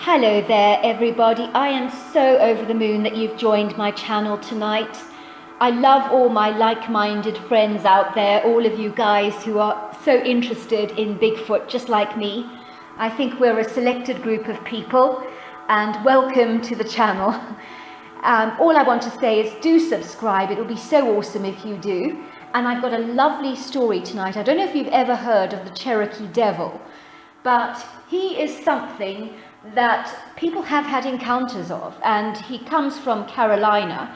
Hello there everybody, I am so over the moon that you've joined my channel tonight. I love all my like-minded friends out there, all of you guys who are so interested in Bigfoot just like me. I think we're a selected group of people and welcome to the channel. All I want to say is do subscribe, it will be so awesome if you do. And I've got a lovely story tonight. I don't know if you've ever heard of the Cherokee Devil, but he is something that people have had encounters of, and he comes from Carolina,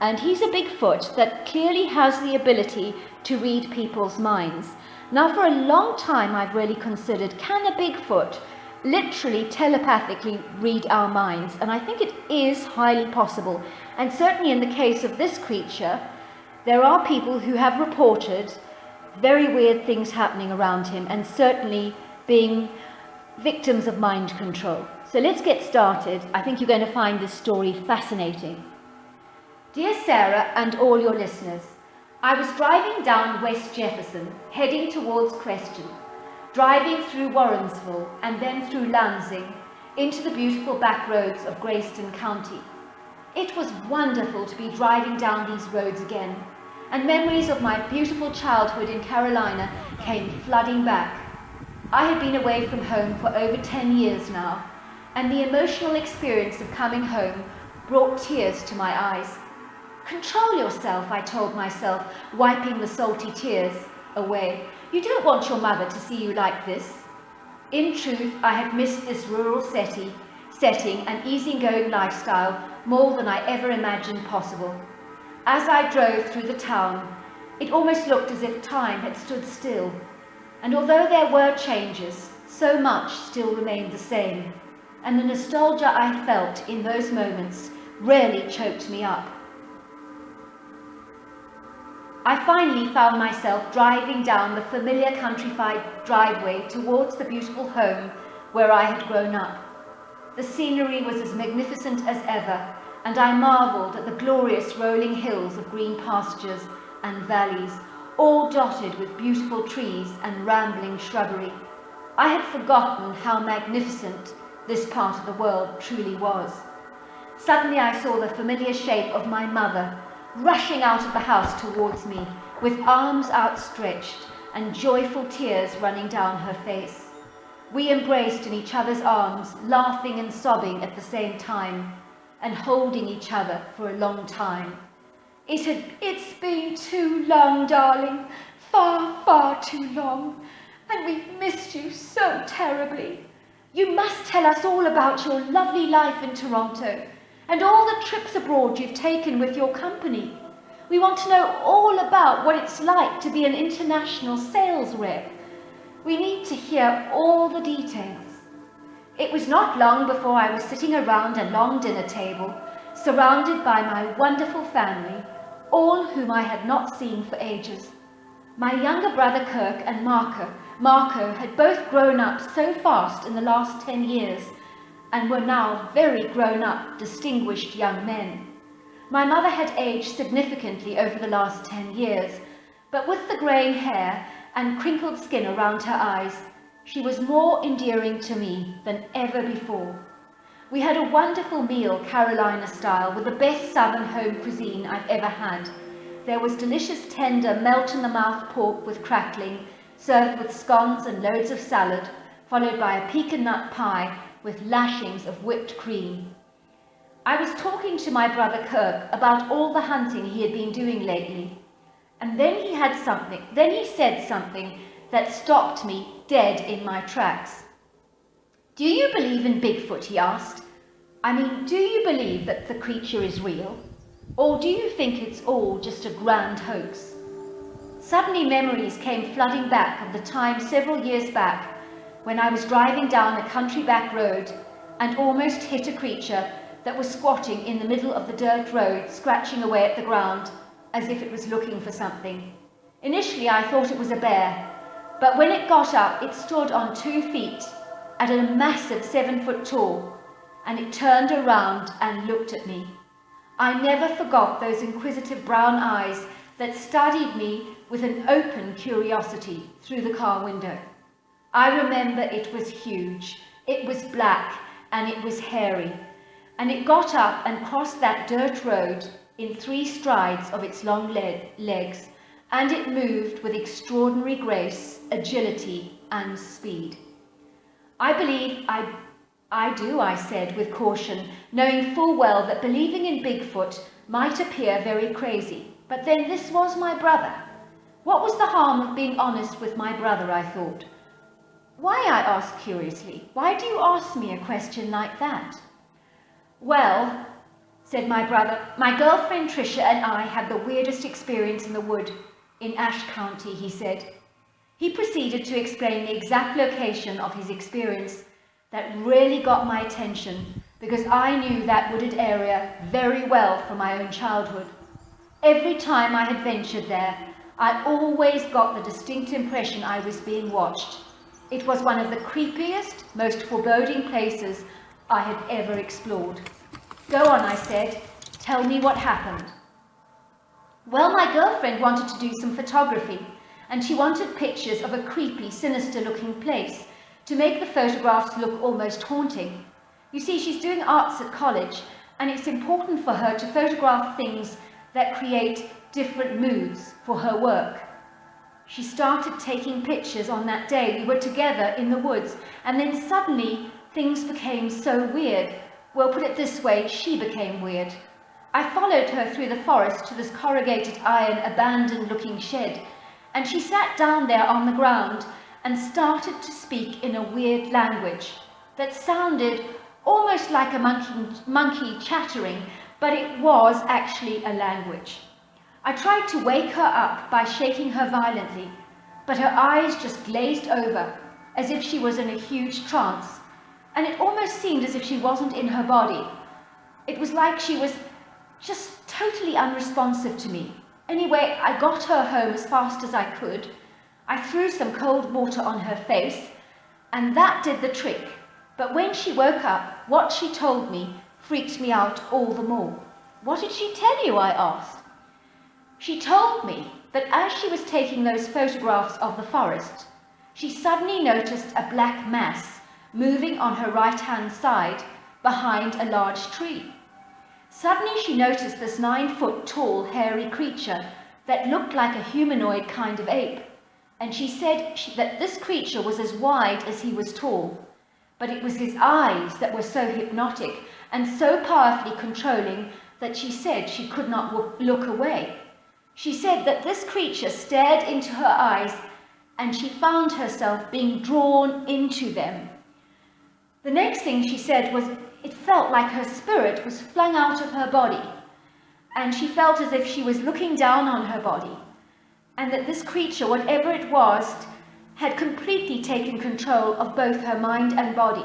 and he's a Bigfoot that clearly has the ability to read people's minds. Now, for a long time I've really considered, can a Bigfoot literally telepathically read our minds? And I think it is highly possible, and certainly in the case of this creature, there are people who have reported very weird things happening around him, and certainly being victims of mind control. So let's get started. I think you're going to find this story fascinating. Dear Sarah and all your listeners, I was driving down West Jefferson, heading towards Creston, driving through Warrensville and then through Lansing into the beautiful back roads of Grayson County. It was wonderful to be driving down these roads again, and memories of my beautiful childhood in Carolina came flooding back. I had been away from home for over 10 years now, and the emotional experience of coming home brought tears to my eyes. Control yourself, I told myself, wiping the salty tears away. You don't want your mother to see you like this. In truth, I had missed this rural setting and easygoing lifestyle more than I ever imagined possible. As I drove through the town, it almost looked as if time had stood still. And although there were changes, so much still remained the same, and the nostalgia I felt in those moments really choked me up. I finally found myself driving down the familiar countrified driveway towards the beautiful home where I had grown up. The scenery was as magnificent as ever, and I marveled at the glorious rolling hills of green pastures and valleys, all dotted with beautiful trees and rambling shrubbery. I had forgotten how magnificent this part of the world truly was. Suddenly I saw the familiar shape of my mother rushing out of the house towards me, with arms outstretched and joyful tears running down her face. We embraced in each other's arms, laughing and sobbing at the same time, and holding each other for a long time. It's been too long, darling, far, far too long, and we've missed you so terribly. You must tell us all about your lovely life in Toronto and all the trips abroad you've taken with your company. We want to know all about what it's like to be an international sales rep. We need to hear all the details. It was not long before I was sitting around a long dinner table, surrounded by my wonderful family, all whom I had not seen for ages. My younger brother Kirk and Marco had both grown up so fast in the last 10 years and were now very grown-up, distinguished young men. My mother had aged significantly over the last 10 years, but with the greying hair and crinkled skin around her eyes, she was more endearing to me than ever before. We had a wonderful meal, Carolina style, with the best southern home cuisine I've ever had. There was delicious tender melt-in-the-mouth pork with crackling, served with scones and loads of salad, followed by a pecan nut pie with lashings of whipped cream. I was talking to my brother Kirk about all the hunting he had been doing lately, and then he said something that stopped me dead in my tracks. Do you believe in Bigfoot? He asked. I mean, do you believe that the creature is real? Or do you think it's all just a grand hoax? Suddenly memories came flooding back of the time several years back when I was driving down a country back road and almost hit a creature that was squatting in the middle of the dirt road, scratching away at the ground as if it was looking for something. Initially I thought it was a bear, but when it got up, it stood on 2 feet at a massive 7 foot tall, and it turned around and looked at me. I never forgot those inquisitive brown eyes that studied me with an open curiosity through the car window. I remember it was huge, it was black, and it was hairy. And it got up and crossed that dirt road in 3 strides of its long legs, and it moved with extraordinary grace, agility, and speed. I believe I do, I said with caution, knowing full well that believing in Bigfoot might appear very crazy. But then this was my brother. What was the harm of being honest with my brother, I thought. Why, I asked curiously, why do you ask me a question like that? Well, said my brother, my girlfriend Tricia and I had the weirdest experience in the wood in Ashe County, he said. He proceeded to explain the exact location of his experience that really got my attention because I knew that wooded area very well from my own childhood. Every time I had ventured there, I always got the distinct impression I was being watched. It was one of the creepiest, most foreboding places I had ever explored. Go on, I said. Tell me what happened. Well, my girlfriend wanted to do some photography, and she wanted pictures of a creepy, sinister-looking place to make the photographs look almost haunting. You see, she's doing arts at college, and it's important for her to photograph things that create different moods for her work. She started taking pictures on that day. We were together in the woods, and then suddenly things became so weird. Well, put it this way, she became weird. I followed her through the forest to this corrugated iron, abandoned-looking shed, and she sat down there on the ground and started to speak in a weird language that sounded almost like a monkey chattering, but it was actually a language. I tried to wake her up by shaking her violently, but her eyes just glazed over, as if she was in a huge trance, and it almost seemed as if she wasn't in her body. It was like she was just totally unresponsive to me. Anyway, I got her home as fast as I could. I threw some cold water on her face, and that did the trick. But when she woke up, what she told me freaked me out all the more. What did she tell you? I asked. She told me that as she was taking those photographs of the forest, she suddenly noticed a black mass moving on her right-hand side behind a large tree. Suddenly she noticed this 9-foot-tall, hairy creature that looked like a humanoid kind of ape, and she said that this creature was as wide as he was tall, but it was his eyes that were so hypnotic and so powerfully controlling that she said she could not look away. She said that this creature stared into her eyes and she found herself being drawn into them. The next thing she said was it felt like her spirit was flung out of her body, and she felt as if she was looking down on her body, and that this creature, whatever it was, had completely taken control of both her mind and body.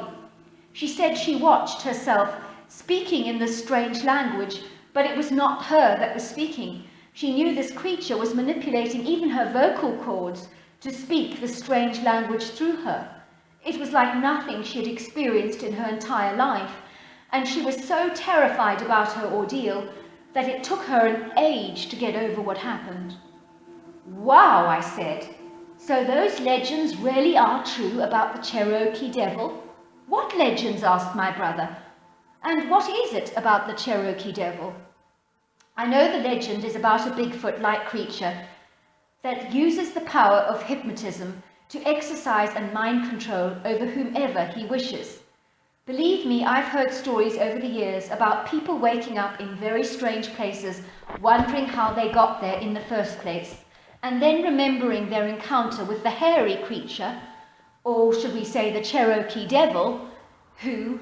She said she watched herself speaking in this strange language, but it was not her that was speaking. She knew this creature was manipulating even her vocal cords to speak the strange language through her. It was like nothing she had experienced in her entire life, and she was so terrified about her ordeal that it took her an age to get over what happened. Wow, I said. So those legends really are true about the Cherokee Devil? What legends? Asked my brother. And what is it about the Cherokee Devil? I know the legend is about a Bigfoot-like creature that uses the power of hypnotism to exercise and mind control over whomever he wishes. Believe me, I've heard stories over the years about people waking up in very strange places, wondering how they got there in the first place, and then remembering their encounter with the hairy creature, or should we say the Cherokee Devil, who,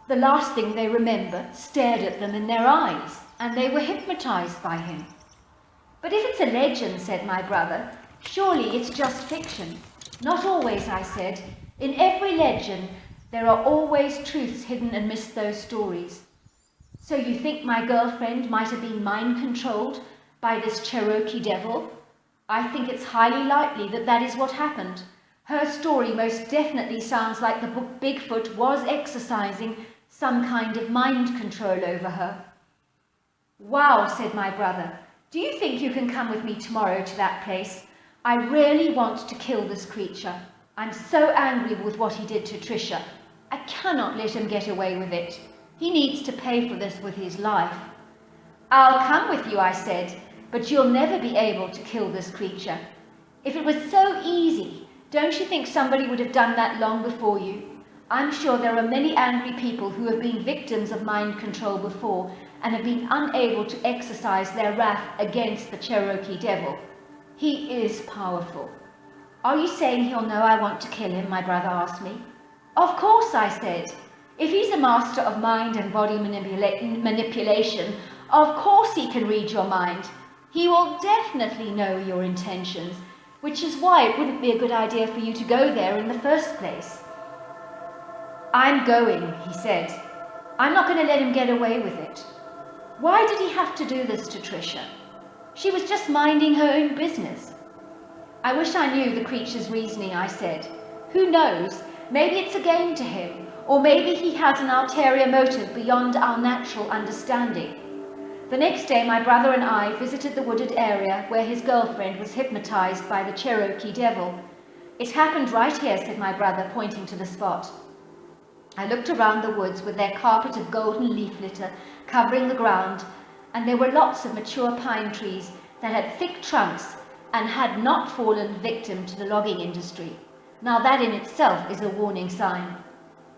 the last thing they remember, stared at them in their eyes, and they were hypnotized by him. But if it's a legend, said my brother, surely it's just fiction. Not always, I said. In every legend, there are always truths hidden amidst those stories. So you think my girlfriend might have been mind-controlled by this Cherokee Devil? I think it's highly likely that that is what happened. Her story most definitely sounds like the Bigfoot was exercising some kind of mind control over her. Wow, said my brother. Do you think you can come with me tomorrow to that place? I really want to kill this creature. I'm so angry with what he did to Tricia. I cannot let him get away with it. He needs to pay for this with his life. I'll come with you, I said, but you'll never be able to kill this creature. If it was so easy, don't you think somebody would have done that long before you? I'm sure there are many angry people who have been victims of mind control before and have been unable to exercise their wrath against the Cherokee devil. He is powerful. Are you saying he'll know I want to kill him? My brother asked me. Of course, I said. If he's a master of mind and body manipulation, of course he can read your mind. He will definitely know your intentions, which is why it wouldn't be a good idea for you to go there in the first place. I'm going, he said. I'm not going to let him get away with it. Why did he have to do this to Tricia? She was just minding her own business. I wish I knew the creature's reasoning, I said. Who knows? Maybe it's a game to him, or maybe he has an ulterior motive beyond our natural understanding. The next day, my brother and I visited the wooded area where his girlfriend was hypnotized by the Cherokee devil. It happened right here, said my brother, pointing to the spot. I looked around the woods with their carpet of golden leaf litter covering the ground, and there were lots of mature pine trees that had thick trunks and had not fallen victim to the logging industry. Now that in itself is a warning sign.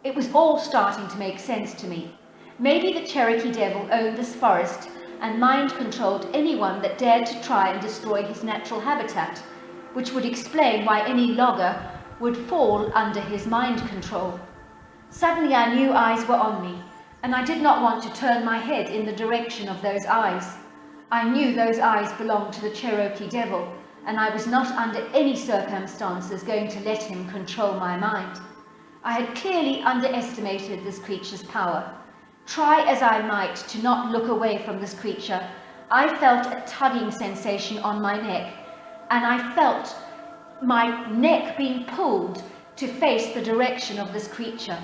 It was all starting to make sense to me. Maybe the Cherokee devil owned this forest and mind-controlled anyone that dared to try and destroy his natural habitat, which would explain why any logger would fall under his mind control. Suddenly I knew eyes were on me, and I did not want to turn my head in the direction of those eyes. I knew those eyes belonged to the Cherokee devil, and I was not under any circumstances going to let him control my mind. I had clearly underestimated this creature's power. Try as I might to not look away from this creature, I felt a tugging sensation on my neck, and I felt my neck being pulled to face the direction of this creature.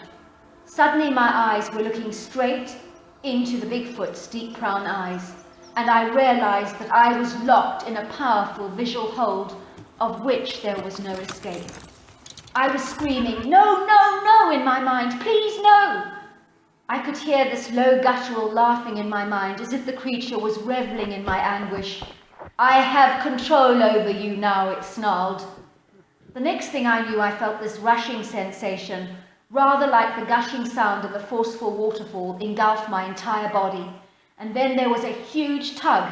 Suddenly my eyes were looking straight into the Bigfoot's deep brown eyes, and I realized that I was locked in a powerful visual hold of which there was no escape. I was screaming, "No, no, no," in my mind, "Please, no." I could hear this low guttural laughing in my mind as if the creature was reveling in my anguish. "I have control over you now," it snarled. The next thing I knew, I felt this rushing sensation, rather like the gushing sound of a forceful waterfall, engulf my entire body. And then there was a huge tug,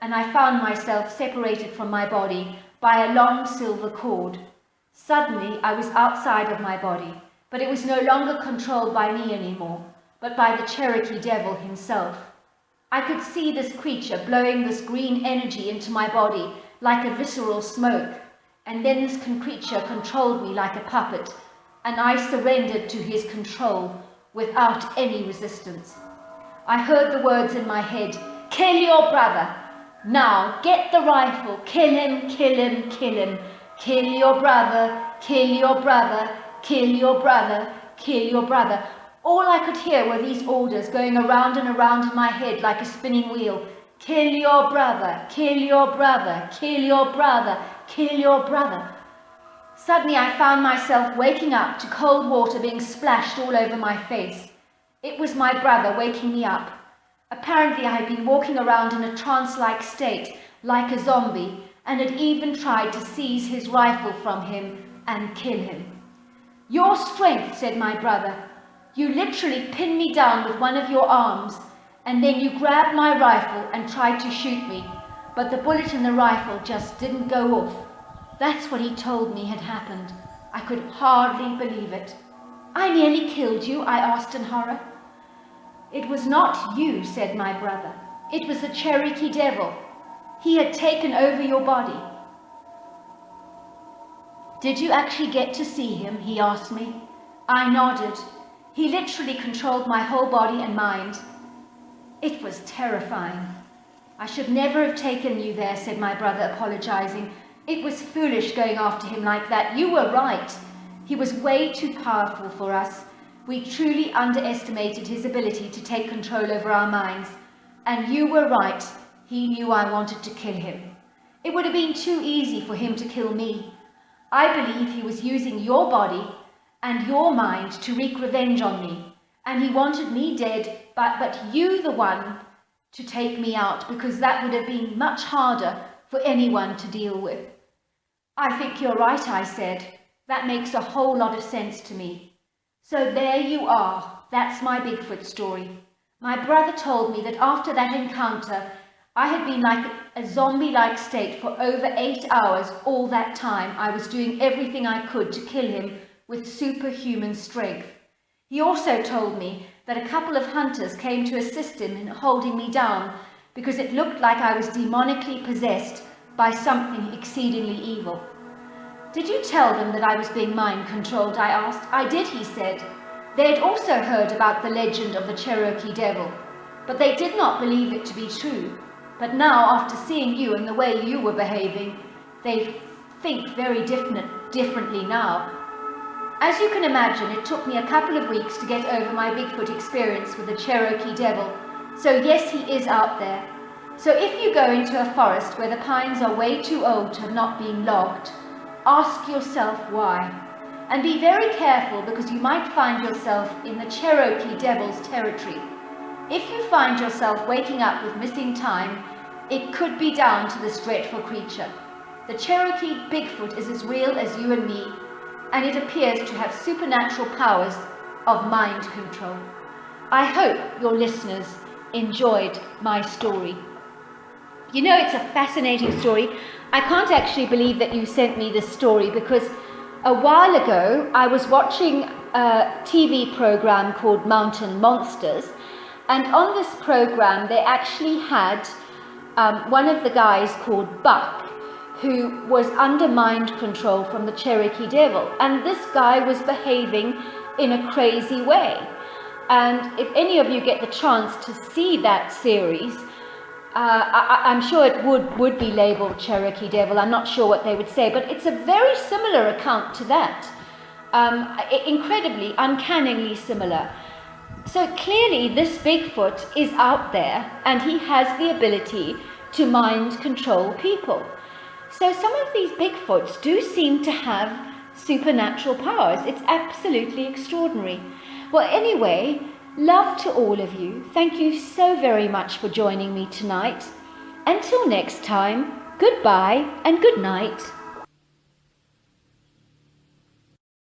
and I found myself separated from my body by a long silver cord. Suddenly, I was outside of my body, but it was no longer controlled by me anymore, but by the Cherokee devil himself. I could see this creature blowing this green energy into my body like a visceral smoke, and then this creature controlled me like a puppet, and I surrendered to his control without any resistance. I heard the words in my head, "Kill your brother. Now get the rifle, kill him, kill him, kill him. Kill your brother, kill your brother, kill your brother, kill your brother." All I could hear were these orders going around and around in my head like a spinning wheel. Kill your brother, kill your brother, kill your brother, kill your brother. Suddenly I found myself waking up to cold water being splashed all over my face. It was my brother waking me up. Apparently I had been walking around in a trance-like state, like a zombie, and had even tried to seize his rifle from him and kill him. "Your strength," said my brother. "You literally pinned me down with one of your arms, and then you grabbed my rifle and tried to shoot me, but the bullet in the rifle just didn't go off." That's what he told me had happened. I could hardly believe it. "I nearly killed you?" I asked in horror. "It was not you," said my brother. "It was the Cherokee devil. He had taken over your body." "Did you actually get to see him?" he asked me. I nodded. He literally controlled my whole body and mind. It was terrifying. "I should never have taken you there," said my brother, apologizing. "It was foolish going after him like that. You were right. He was way too powerful for us. We truly underestimated his ability to take control over our minds. And you were right. He knew I wanted to kill him. It would have been too easy for him to kill me. I believe he was using your body and your mind to wreak revenge on me. And he wanted me dead, but you the one to take me out, because that would have been much harder for anyone to deal with. I think you're right, I said. That makes a whole lot of sense to me. So there you are. That's my Bigfoot story. My brother told me that after that encounter, I had been like a zombie-like state for over 8 hours. All that time, I was doing everything I could to kill him with superhuman strength. He also told me that a couple of hunters came to assist him in holding me down because it looked like I was demonically possessed by something exceedingly evil. Did you tell them that I was being mind-controlled? I asked. I did, he said. They had also heard about the legend of the Cherokee Devil, but they did not believe it to be true. But now, after seeing you and the way you were behaving, they think very differently now. As you can imagine, it took me a couple of weeks to get over my Bigfoot experience with the Cherokee Devil. So yes, he is out there. So if you go into a forest where the pines are way too old to have not been logged, ask yourself why. And be very careful, because you might find yourself in the Cherokee Devil's territory. If you find yourself waking up with missing time, it could be down to this dreadful creature. The Cherokee Bigfoot is as real as you and me, and it appears to have supernatural powers of mind control. I hope your listeners enjoyed my story. You know, it's a fascinating story. I can't actually believe that you sent me this story, because a while ago I was watching a TV program called Mountain Monsters, and on this program they actually had one of the guys called Buck, who was under mind control from the Cherokee Devil, and this guy was behaving in a crazy way. And if any of you get the chance to see that series, I'm sure it would be labeled Cherokee Devil. I'm not sure what they would say, but it's a very similar account to that. Incredibly, uncannily similar. So clearly this Bigfoot is out there, and he has the ability to mind control people. So some of these Bigfoots do seem to have supernatural powers. It's absolutely extraordinary. Well, anyway, love to all of you. Thank you so very much for joining me tonight. Until next time, goodbye and good night.